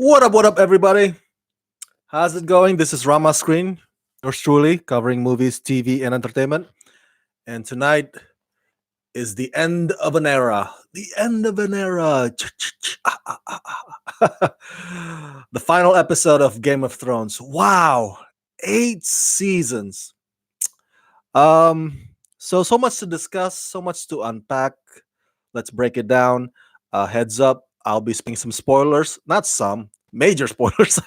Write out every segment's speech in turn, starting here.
What up, everybody? How's it going? This is Rama Screen, yours truly, covering movies, TV, and entertainment. And tonight is the end of an era. The end of an era. The final episode of Game of Thrones. Wow, 8 seasons. So much to discuss, so much to unpack. Let's break it down. Heads up, I'll be spilling some spoilers. Not some, major spoilers.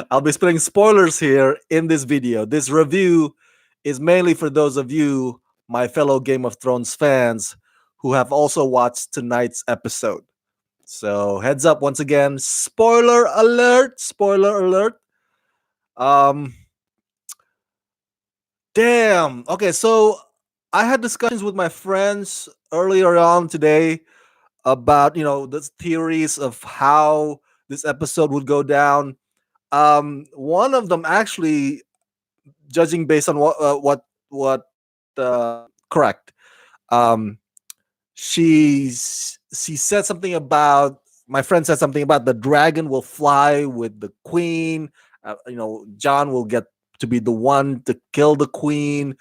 I'll be spilling spoilers here in this video. This review is mainly for those of you, my fellow Game of Thrones fans, who have also watched tonight's episode. So heads up once again, spoiler alert, spoiler alert. Um Damn. Okay, so I had discussions with my friends earlier on today about the theories of how this episode would go down. One of them actually, judging based on what correct. Um, she said something about my friend said something about the dragon will fly with the queen. John will get to be the one to kill the queen.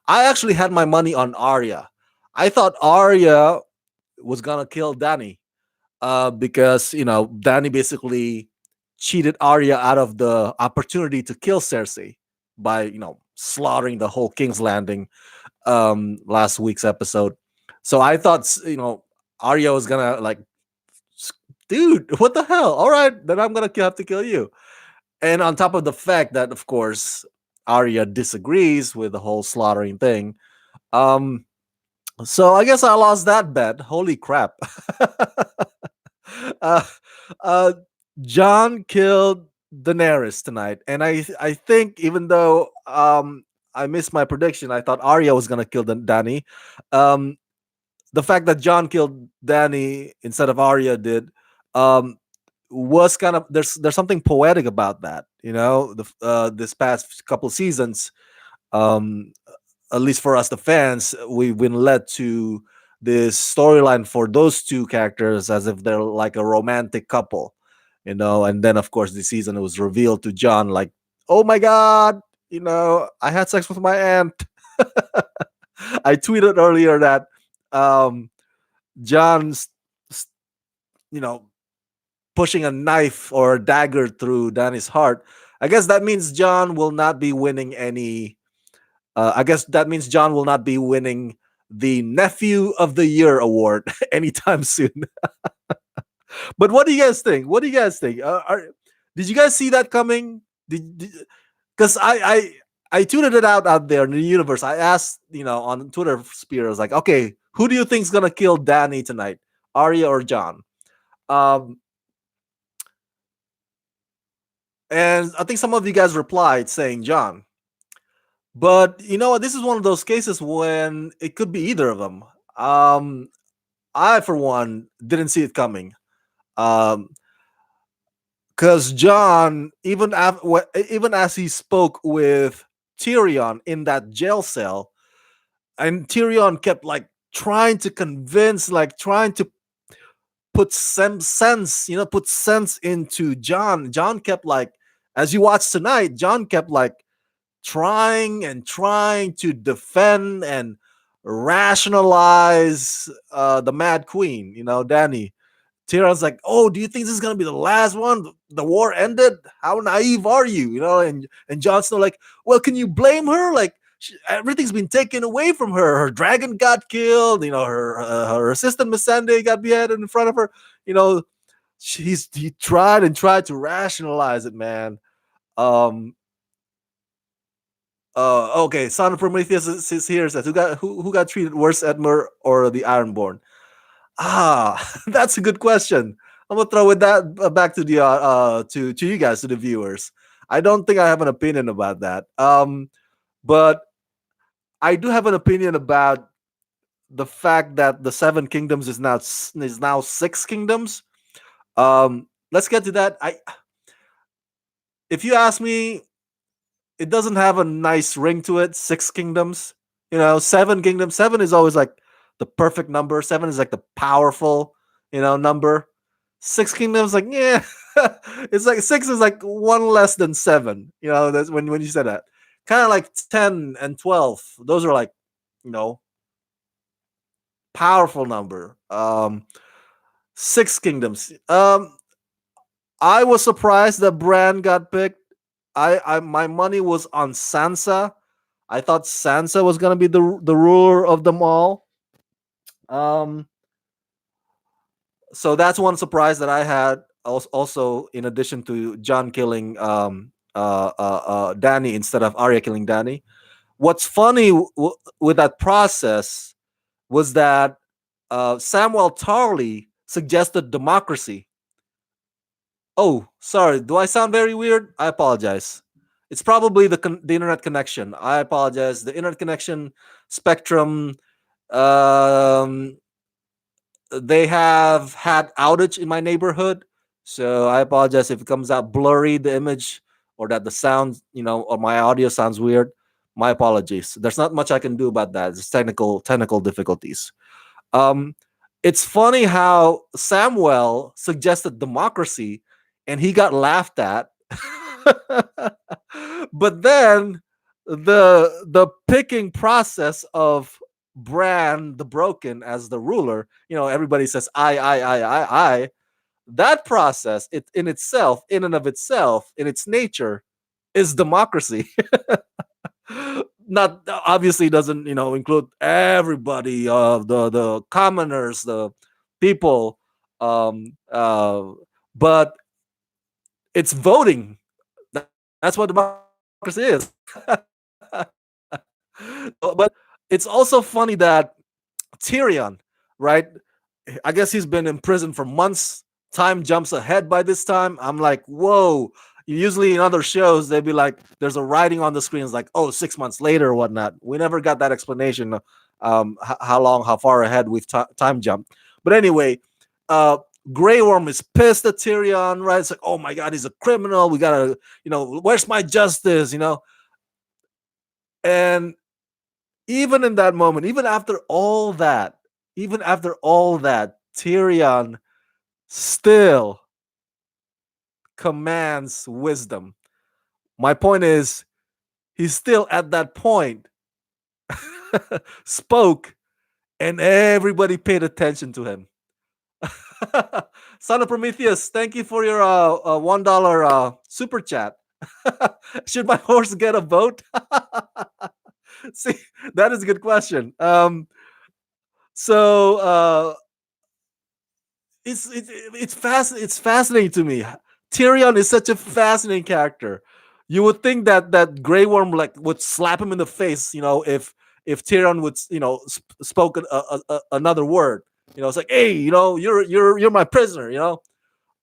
I actually had my money on Arya. I thought Arya was gonna kill Danny, because Danny basically cheated Arya out of the opportunity to kill Cersei by slaughtering the whole King's Landing last week's episode. So I thought Arya was gonna like, dude, what the hell? All right, then I'm gonna have to kill you. And on top of the fact that, of course, Arya disagrees with the whole slaughtering thing. Um, so I guess I lost that bet. Holy crap. uh, uh, John killed Daenerys tonight, and I think even though I missed my prediction, I thought Arya was gonna kill Dany. Um, the fact that John killed Dany instead of Arya did um, was kind of there's something poetic about that. This past couple seasons, um, at least for us, the fans, we've been led to this storyline for those two characters as if they're like a romantic couple, and then of course this season it was revealed to John like, oh my god, I had sex with my aunt. I tweeted earlier that um John's s- you know pushing a knife or a dagger through Danny's heart. I guess that means John will not be winning any I guess that means John will not be winning the Nephew of the Year award anytime soon. But what do you guys think? What do you guys think? Did you guys see that coming? Did because I tweeted it out there in the universe. I asked on Twitter sphere. I was like, okay, who do you think's gonna kill Danny tonight, Arya or John? Um, and I think some of you guys replied saying John. But you know what? This is one of those cases when it could be either of them. Um, I, for one, didn't see it coming. Um, because John, even as he spoke with Tyrion in that jail cell, and Tyrion kept like trying to convince, like trying to put some sense, put sense into John. John kept like, as you watch tonight, John kept like trying and trying to defend and rationalize the Mad Queen, Danny. Tyrion's like, oh, do you think this is gonna be the last one? The war ended. How naive are you? And Jon Snow like, well, can you blame her? Like, everything's been taken away from her. Her dragon got killed. Her assistant Missandei got beheaded in front of her. You know, he tried and tried to rationalize it, man. Um, okay, Son of Prometheus is here. Says who got treated worse, Edmure or the Ironborn? That's a good question. I'm gonna throw it that back to the to you guys, to the viewers. I don't think I have an opinion about that. But I do have an opinion about the fact that the Seven Kingdoms is now six kingdoms. Let's get to that. If you ask me, it doesn't have a nice ring to it. Six kingdoms, seven kingdoms. Seven is always like the perfect number. Seven is like the powerful, number. Six kingdoms, like, yeah. It's like six is like one less than seven. That's when you said that. Kind of like 10 and 12. Those are like, you know, powerful number. Six kingdoms. I was surprised that Bran got picked. I my money was on Sansa. I thought Sansa was gonna be the ruler of them all. Um, so that's one surprise that I had. Also, in addition to John killing Danny instead of Arya killing Danny. What's funny with that process was that Samuel Tarley suggested democracy. Oh, sorry. Do I sound very weird? I apologize. It's probably the internet connection. I apologize. The internet connection spectrum. Um, they have had outage in my neighborhood, so I apologize if it comes out blurry the image or that the sound, or my audio sounds weird. My apologies. There's not much I can do about that. It's technical difficulties. Um, it's funny how Samuel suggested democracy and he got laughed at. But then the picking process of Bran the Broken as the ruler, everybody says I. That process, it in itself, in and of itself, in its nature, is democracy. Not obviously doesn't include everybody, the commoners, the people, but it's voting. That's what democracy is. But it's also funny that Tyrion, right? I guess he's been in prison for months. Time jumps ahead by this time. I'm like, whoa. Usually in other shows, they'd be like, there's a writing on the screen. It's like, oh, 6 months later or whatnot. We never got that explanation. How long, how far ahead we've time jumped. But anyway, uh, Grey Worm is pissed at Tyrion, right? It's like, oh my God, he's a criminal. We gotta, where's my justice, And even in that moment, even after all that, Tyrion still commands wisdom. My point is, he still at that point spoke and everybody paid attention to him. Son of Prometheus, thank you for your $1 super chat. Should my horse get a vote? See, that is a good question. So it's fascinating to me. Tyrion is such a fascinating character. You would think that Grey Worm like would slap him in the face, if Tyrion would spoke another word. It's like, hey, you're my prisoner,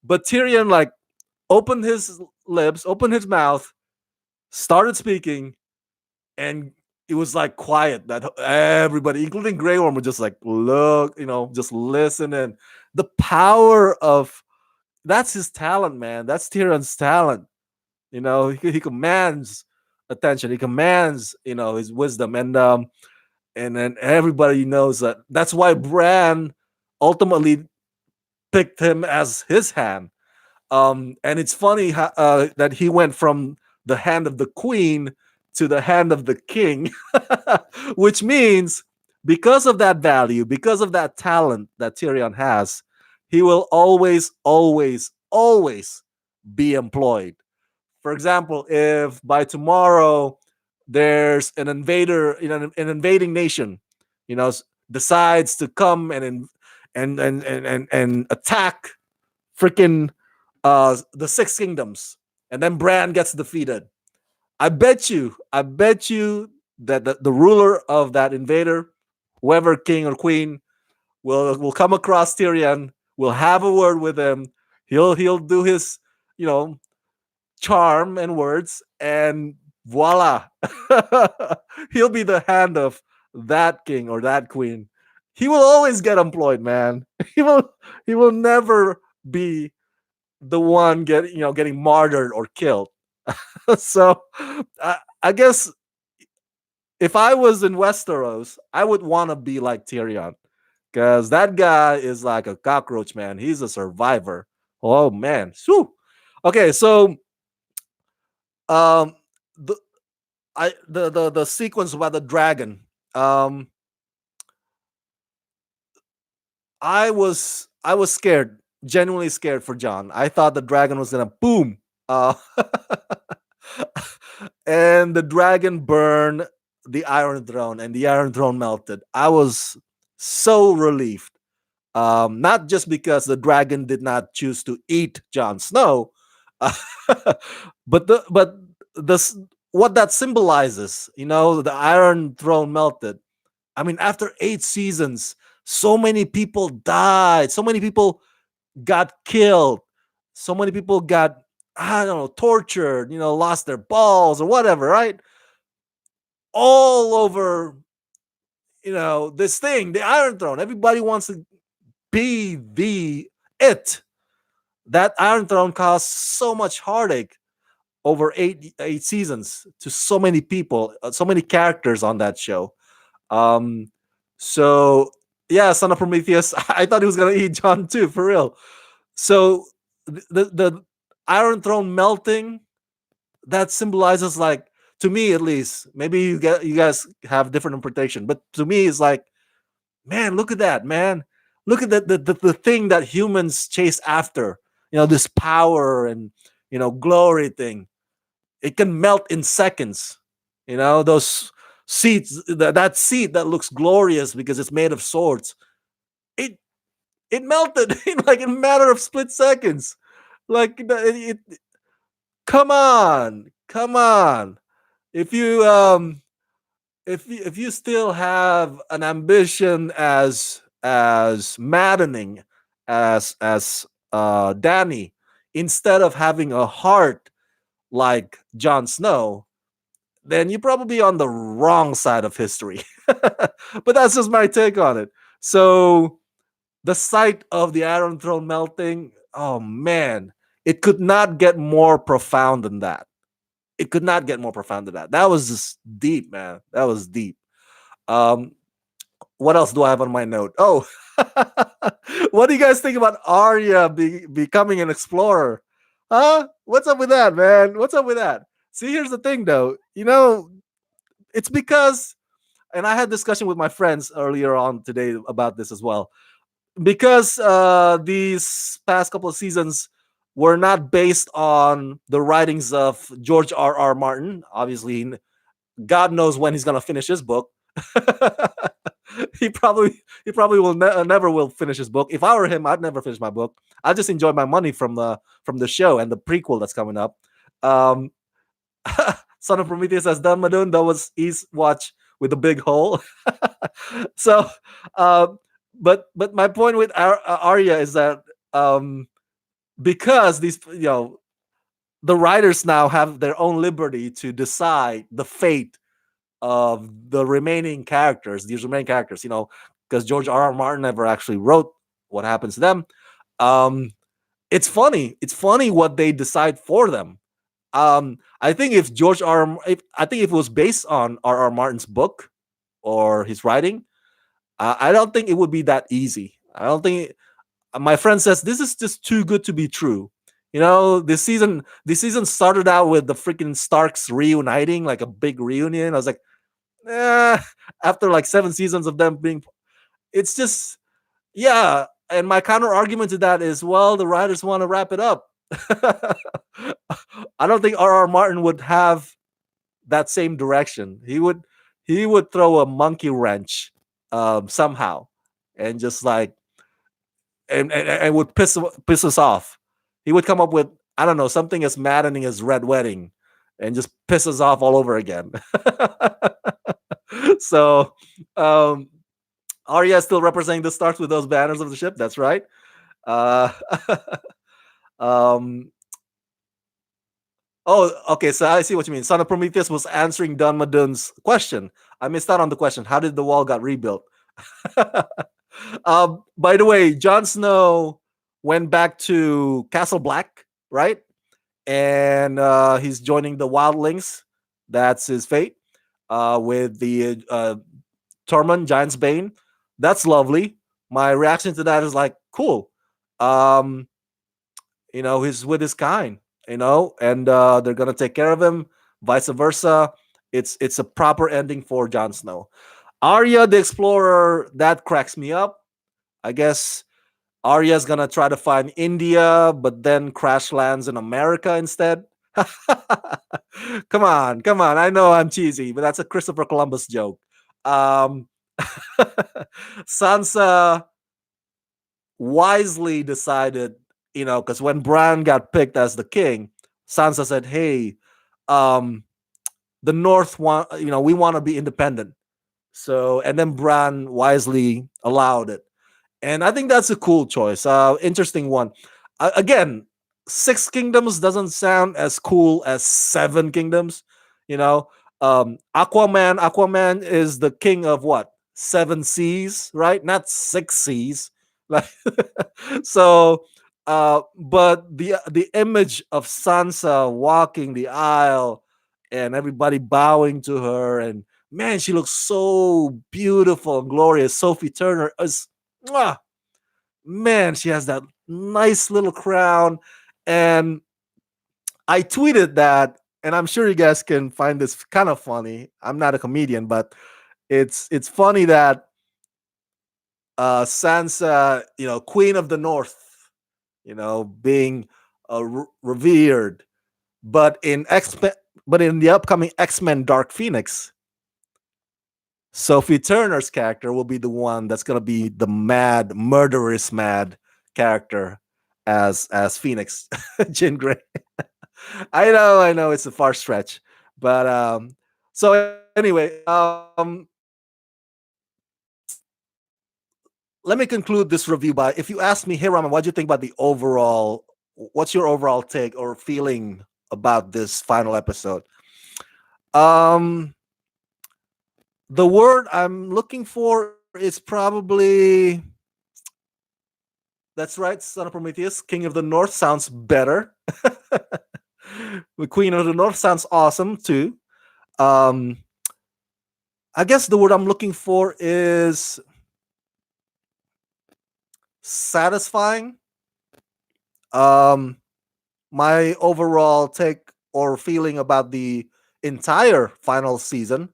But Tyrion like opened his lips, opened his mouth, started speaking, and it was like quiet that everybody, including Grey Worm, would just like look, just listen. And the power of that's his talent, man. That's Tyrion's talent. He commands attention. He commands, his wisdom, and then everybody knows that. That's why Bran ultimately picked him as his hand. And it's funny that he went from the hand of the queen to the hand of the king, which means because of that value, because of that talent that Tyrion has, he will always, always, always be employed. For example, if by tomorrow there's an invader, an invading nation, decides to come and attack freaking the Six Kingdoms, and then Bran gets defeated. I bet you that the ruler of that invader, whoever king or queen, will come across Tyrion, will have a word with him. He'll do his, you know, charm and words, and voila, he'll be the hand of that king or that queen. He will always get employed, man. He will never be the one getting martyred or killed. So I guess if I was in Westeros, I would want to be like Tyrion, because that guy is like a cockroach, man. He's a survivor. Oh man, Whew. Okay, so um, the the sequence about the dragon. Um, I was scared, genuinely scared for John. I thought the dragon was gonna boom, uh, and the dragon burned the Iron Throne, and the Iron Throne melted. I was so relieved. Not just because the dragon did not choose to eat Jon Snow, uh, but this what that symbolizes. The Iron Throne melted. I mean, after 8 seasons, so many people died. So many people got killed. So many people got, I don't know, tortured. Lost their balls or whatever. Right? All over. This thing, the Iron Throne. Everybody wants to be the it. That Iron Throne caused so much heartache over eight seasons to so many people, so many characters on that show. Um, so yeah, Son of Prometheus. I thought he was gonna eat John too, for real. So the Iron Throne melting, that symbolizes, like, to me at least. Maybe you guys have different interpretation, but to me it's like, man, look at that, man. Look at the thing that humans chase after. This power and glory thing. It can melt in seconds. Those seats, that seat that looks glorious because it's made of swords. It it melted in like a matter of split seconds. Like come on, come on. If you if you still have an ambition as maddening as Danny, instead of having a heart like Jon Snow, then you're probably on the wrong side of history. But that's just my take on it. So the sight of the Iron Throne melting, oh man, it could not get more profound than that. It could not get more profound than that. That was just deep, man. That was deep. Um, what else do I have on my note? Oh, what do you guys think about Arya becoming an explorer? Huh? What's up with that, man? What's up with that? See, here's the thing, though. It's because, and I had discussion with my friends earlier on today about this as well. Because these past couple of seasons were not based on the writings of George R. R. Martin. Obviously, God knows when he's gonna finish his book. he probably will never will finish his book. If I were him, I'd never finish my book. I just enjoy my money from the show and the prequel that's coming up. Um, Son of Prometheus has done Madun. That was his watch with the big hole. So, um, but my point with Arya is that, um, because the writers now have their own liberty to decide the fate of the remaining characters, these remaining characters, because George R. R. Martin never actually wrote what happens to them. Um, it's funny. It's funny what they decide for them. I think if I think if it was based on R. R. Martin's book or his writing, I don't think it would be that easy. I don't think. My friend says this is just too good to be true. This season started out with the freaking Starks reuniting, like a big reunion. I was like, eh, after like 7 seasons of them being, it's just, yeah. And my counter argument to that is, well, the writers want to wrap it up. I don't think R. R. Martin would have that same direction. He would throw a monkey wrench, somehow, and just like, and would piss us off. He would come up with, I don't know, something as maddening as Red Wedding, and just piss us off all over again. So, um, Arya is still representing the Starks with those banners of the ship. That's right. Uh, um, oh, okay. So I see what you mean. Son of Prometheus was answering Don Madun's question. I missed out on the question. How did the wall got rebuilt? By the way, Jon Snow went back to Castle Black, right? And he's joining the Wildlings. That's his fate. With the Tormund, Giant's Bane. That's lovely. My reaction to that is like, cool. He's with his kind. and they're gonna take care of him. Vice versa. It's a proper ending for Jon Snow. Arya the Explorer, that cracks me up. I guess Arya's gonna try to find India, but then crash lands in America instead. Come on. I know I'm cheesy, but that's a Christopher Columbus joke. Um, Sansa wisely decided, because when Bran got picked as the king, Sansa said, "Hey, um, the North want, we want to be independent." So, and then Bran wisely allowed it. And I think that's a cool choice. Interesting one. Again, Six Kingdoms doesn't sound as cool as Seven Kingdoms. You know, Aquaman is the king of what? Seven seas, right? Not six seas. Like, so, but the image of Sansa walking the aisle and everybody bowing to her, and man, she looks so beautiful and glorious. Sophie Turner is, mwah, man, she has that nice little crown. And I tweeted that, and I'm sure you guys can find this kind of funny. I'm not a comedian, but it's funny that Sansa, Queen of the North, being revered, but in the upcoming X-Men Dark Phoenix, Sophie Turner's character will be the one that's gonna be the mad, murderous mad character as Phoenix, Jean Grey. I know, it's a far stretch, but so anyway, let me conclude this review by, if you ask me, hey Rama, what do you think about the overall? What's your overall take or feeling about this final episode? Um, the word I'm looking for is probably, that's right, Son of Prometheus, King of the North sounds better. The Queen of the North sounds awesome too. Um, I guess the word I'm looking for is satisfying. Um, my overall take or feeling about the entire final season,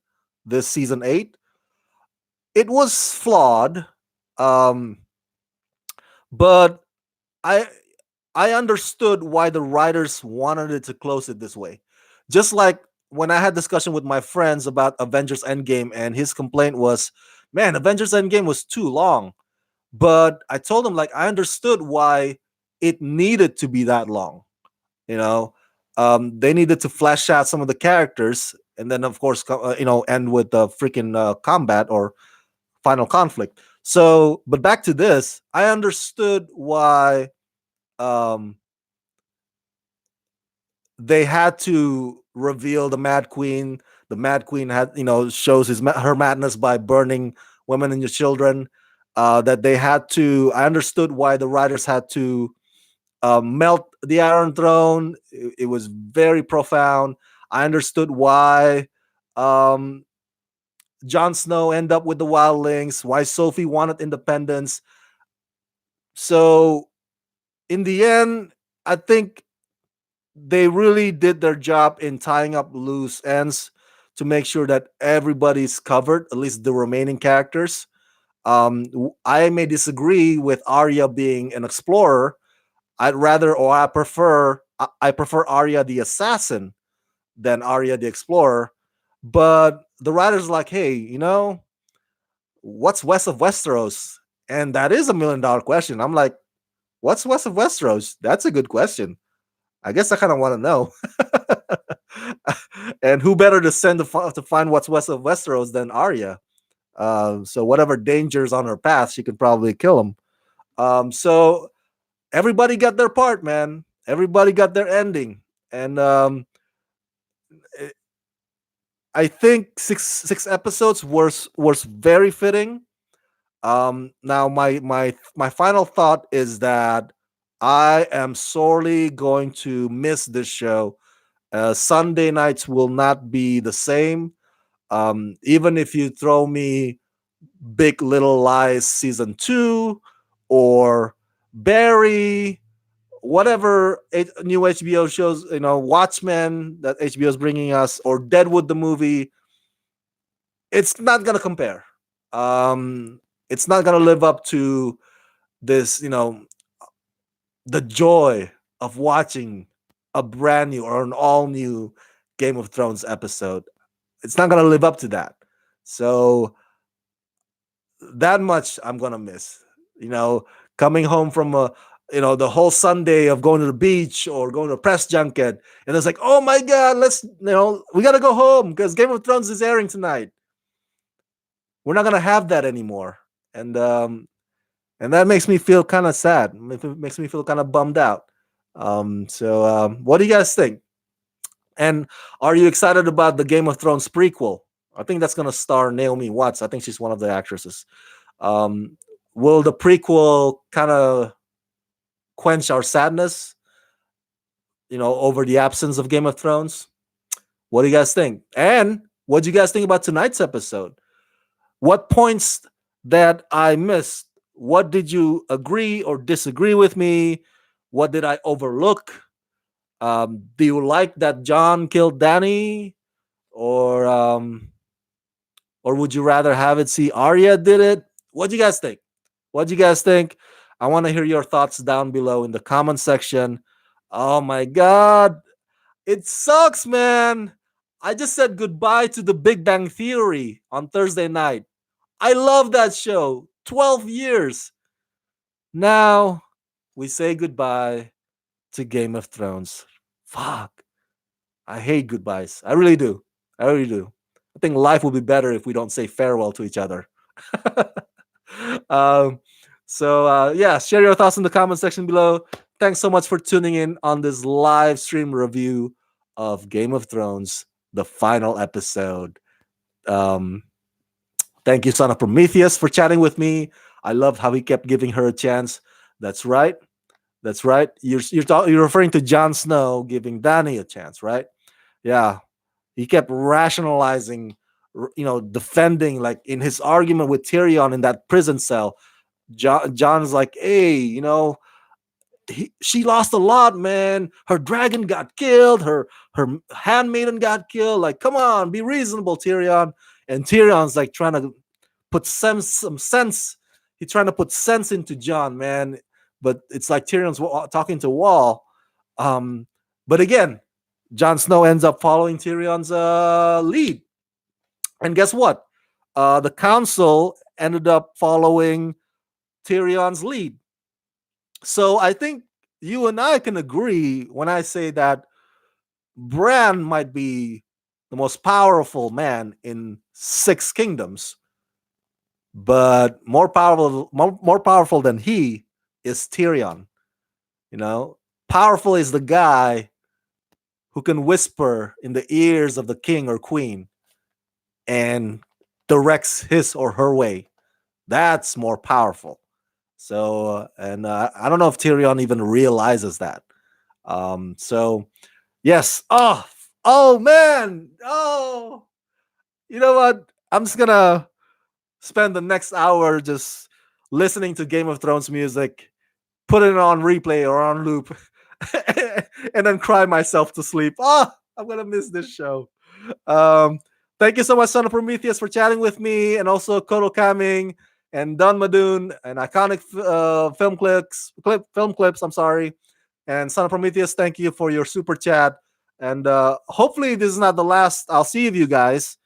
this season 8, it was flawed. Um, but I I understood why the writers wanted it to close it this way. Just like when I had discussion with my friends about Avengers Endgame, and his complaint was, man, Avengers Endgame was too long. But I told him, like, I understood why it needed to be that long. You know, they needed to flesh out some of the characters, and then of course, end with the freaking combat or final conflict. So, but back to this, I understood why um, they had to reveal the Mad Queen. The Mad Queen had, shows her madness by burning women and your children. That they had to. I understood why the writers had to melt the Iron Throne. It was very profound. I understood why um, Jon Snow ended up with the wildlings. Why Sophie wanted independence. So in the end, I think they really did their job in tying up loose ends to make sure that everybody's covered, at least the remaining characters. I may disagree with Arya being an explorer. I'd rather, or I prefer Arya the assassin than Arya the explorer. But the writers are like, hey, what's west of Westeros? And that is $1 million question. I'm like, what's west of Westeros? That's a good question. I guess I kind of want to know. And who better to send to find what's west of Westeros than Arya? So whatever dangers on her path, she could probably kill him. So everybody got their part, man. Everybody got their ending, and I think six episodes was very fitting. Now my final thought is that I am sorely going to miss this show. Sunday nights will not be the same. Even if you throw me Big Little Lies season 2 or Barry whatever new HBO shows, Watchmen that HBO is bringing us, or Deadwood the movie, it's not gonna compare. It's not gonna live up to this, the joy of watching a brand new or an all new Game of Thrones episode. It's not gonna live up to that. So that much I'm gonna miss. You know, coming home from the whole Sunday of going to the beach or going to a press junket, and it's like, oh my god, we gotta go home because Game of Thrones is airing tonight. We're not gonna have that anymore, and that makes me feel kind of sad. It makes me feel kind of bummed out. What do you guys think? And are you excited about the Game of Thrones prequel? I think that's gonna star Naomi Watts. I think she's one of the actresses. Um, will the prequel kind of quench our sadness, over the absence of Game of Thrones? What do you guys think? And what do you guys think about tonight's episode? What points that I missed? What did you agree or disagree with me? What did I overlook? Do you like that John killed Danny, or would you rather have it see Arya did it? What do you guys think? What do you guys think? I want to hear your thoughts down below in the comment section. Oh my god, it sucks, man. I just said goodbye to the Big Bang Theory on Thursday night. I love that show. 12 years. Now we say goodbye to Game of Thrones. Fuck. I hate goodbyes. I really do. I really do. I think life will be better if we don't say farewell to each other. um, yeah, share your thoughts in the comment section below. Thanks so much for tuning in on this live stream review of Game of Thrones, the final episode. Um, Thank you, Son of Prometheus, for chatting with me. I loved how he kept giving her a chance. That's right. That's right. You're referring to Jon Snow giving Dany a chance, right? Yeah. He kept rationalizing, defending, like in his argument with Tyrion in that prison cell. John's like, hey, she lost a lot, man. Her dragon got killed. Her handmaiden got killed. Like, come on, be reasonable, Tyrion. And Tyrion's like trying to put some sense. He's trying to put sense into John, man. But it's like Tyrion's talking to a wall. But again, Jon Snow ends up following Tyrion's lead. And guess what? The council ended up following Tyrion's lead. So I think you and I can agree when I say that Bran might be the most powerful man in Six Kingdoms, but more powerful than he is Tyrion. Powerful is the guy who can whisper in the ears of the king or queen and directs his or her way. That's more powerful. And I don't know if Tyrion even realizes that. Yes. Oh man. Oh, you know what? I'm just gonna spend the next hour just listening to Game of Thrones music, putting it on replay or on loop, and then cry myself to sleep. I'm gonna miss this show. Um, Thank you so much, Son of Prometheus, for chatting with me, and also Koto Kaming and Don Madoon and iconic film clips. I'm sorry, and Son of Prometheus, thank you for your super chat. And hopefully, this is not the last I'll see of you guys.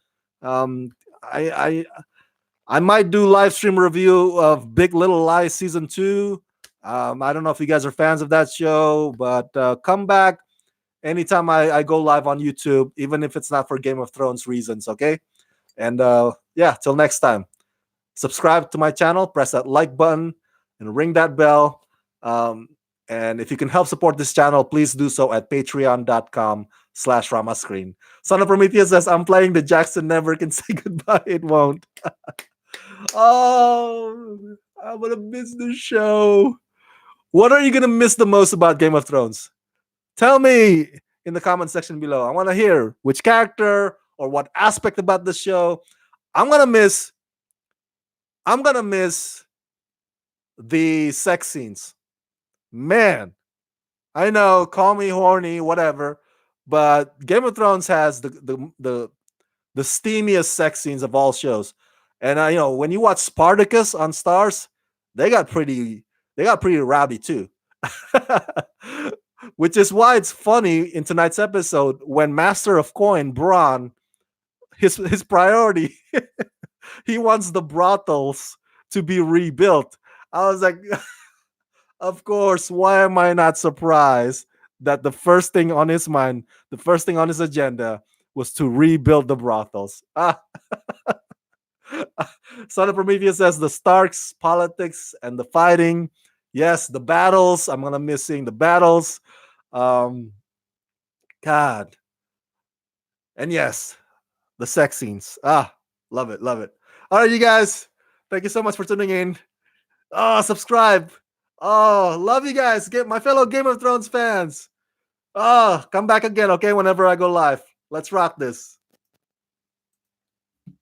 Um, I I might do live stream review of Big Little Lies season 2. I don't know if you guys are fans of that show, but come back anytime I go live on YouTube, even if it's not for Game of Thrones reasons, okay? And yeah, till next time. Subscribe to my channel, press that like button, and ring that bell. Um, and if you can help support this channel, please do so at patreon.com/ramascreen. Son of Prometheus says, I'm playing the Jackson Never Can Say Goodbye. It won't. Oh, I'm going to miss the show. What are you going to miss the most about Game of Thrones? Tell me in the comment section below. I want to hear which character or what aspect about the show. I'm gonna miss the sex scenes. Man, I know, call me horny, whatever. But Game of Thrones has the steamiest sex scenes of all shows. And when you watch Spartacus on Stars, they got pretty they got pretty rowdy too. Which is why it's funny in tonight's episode when Master of Coin Braun, his priority, he wants the brothels to be rebuilt. I was like, of course, why am I not surprised that the first thing on his mind, the first thing on his agenda was to rebuild the brothels? Son of Prometheus says the Starks, politics, and the fighting. Yes, the battles. I'm gonna miss seeing the battles. Um, God, and yes, the sex scenes. Love it, love it. All right, you guys. Thank you so much for tuning in. Oh, subscribe. Oh, love you guys. Get my fellow Game of Thrones fans. Oh, come back again, okay? Whenever I go live. Let's rock this.